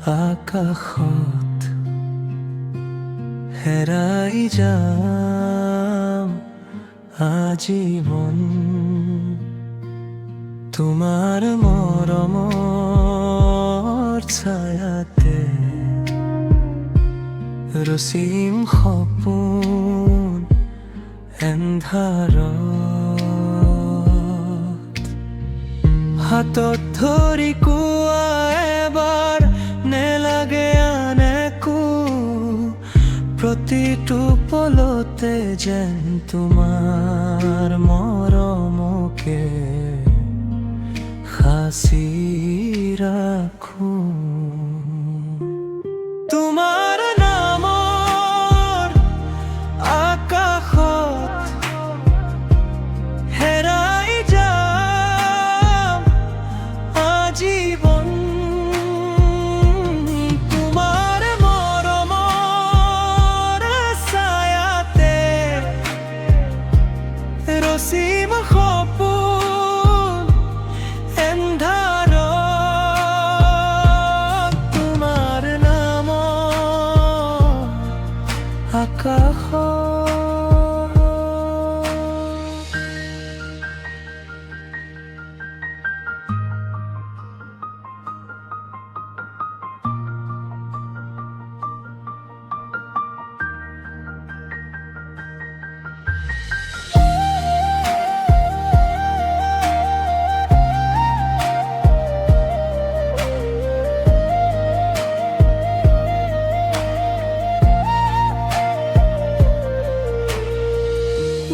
আকাশত হেৰাই যাম আজীৱন তোমাৰ মৰমৰ ছায়াতে ৰচিম সপোন এন্ধাৰত হাতত ধৰি কোৱা এবাৰ নেলাগে আন একো প্ৰতিটো পলতে যেন তোমাৰ মৰমকে সাঁচি ৰাখো তোমাৰ নামৰ আকাশত হেৰাই যাম আজীৱন তোমাৰ মৰমৰ ছায়াতে ৰচিম সপোন এন্ধাৰত তোমাৰ নামৰ আকাশত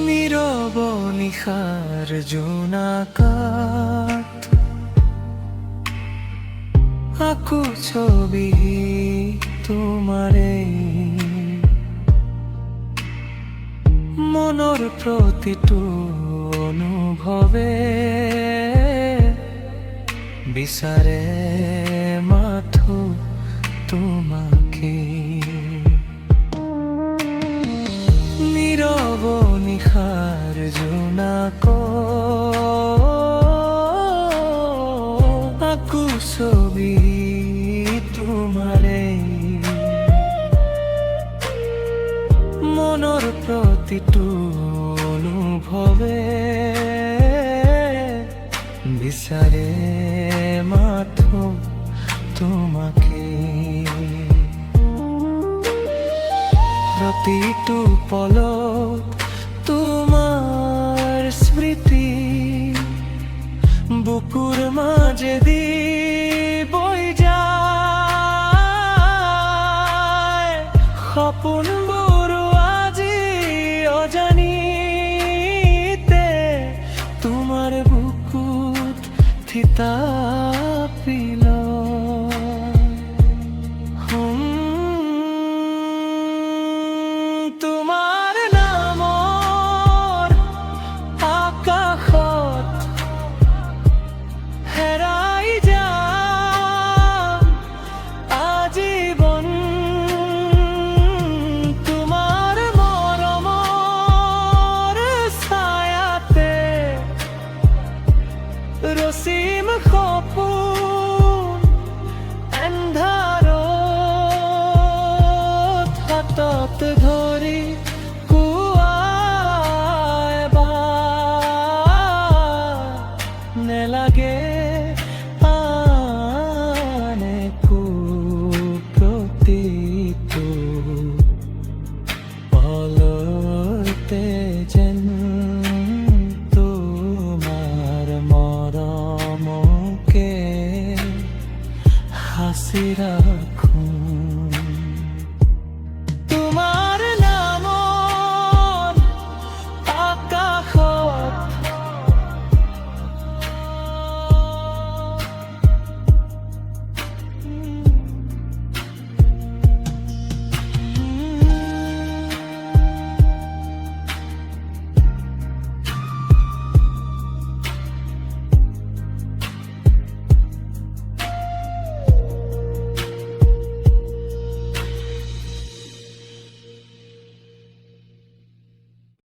নীৰৱ নিশাৰ জোনাকত আকো ছবি তোমাৰে মনৰ প্ৰতিটো অনুভৱে বিচাৰে মাথো তোমাকে নীৰৱ নিশাৰ জোনাকত আকো ছবি তোমাৰে মনৰ প্ৰতিটো অনুভৱে বিচাৰে মাথো তোমাকে প্ৰতিটো পলত তোমাৰ স্মৃতি বুকুৰ মাজেদি বৈ যায় সপোনবোৰ আজি অজানিতে তোমাৰ বুকুত থিতাপি তোমাৰ নামৰ আকাশত হেৰাই যাম আজীৱন তোমাৰ মৰমৰ ছায়াতে ৰচিম সপোন এন্ধাৰত হাতত ধৰি কোৱা এবাৰ নেলাগে আন একো প্ৰতিটো পলতে যেন তোমাৰ মৰমকে সাঁচি ৰাখো।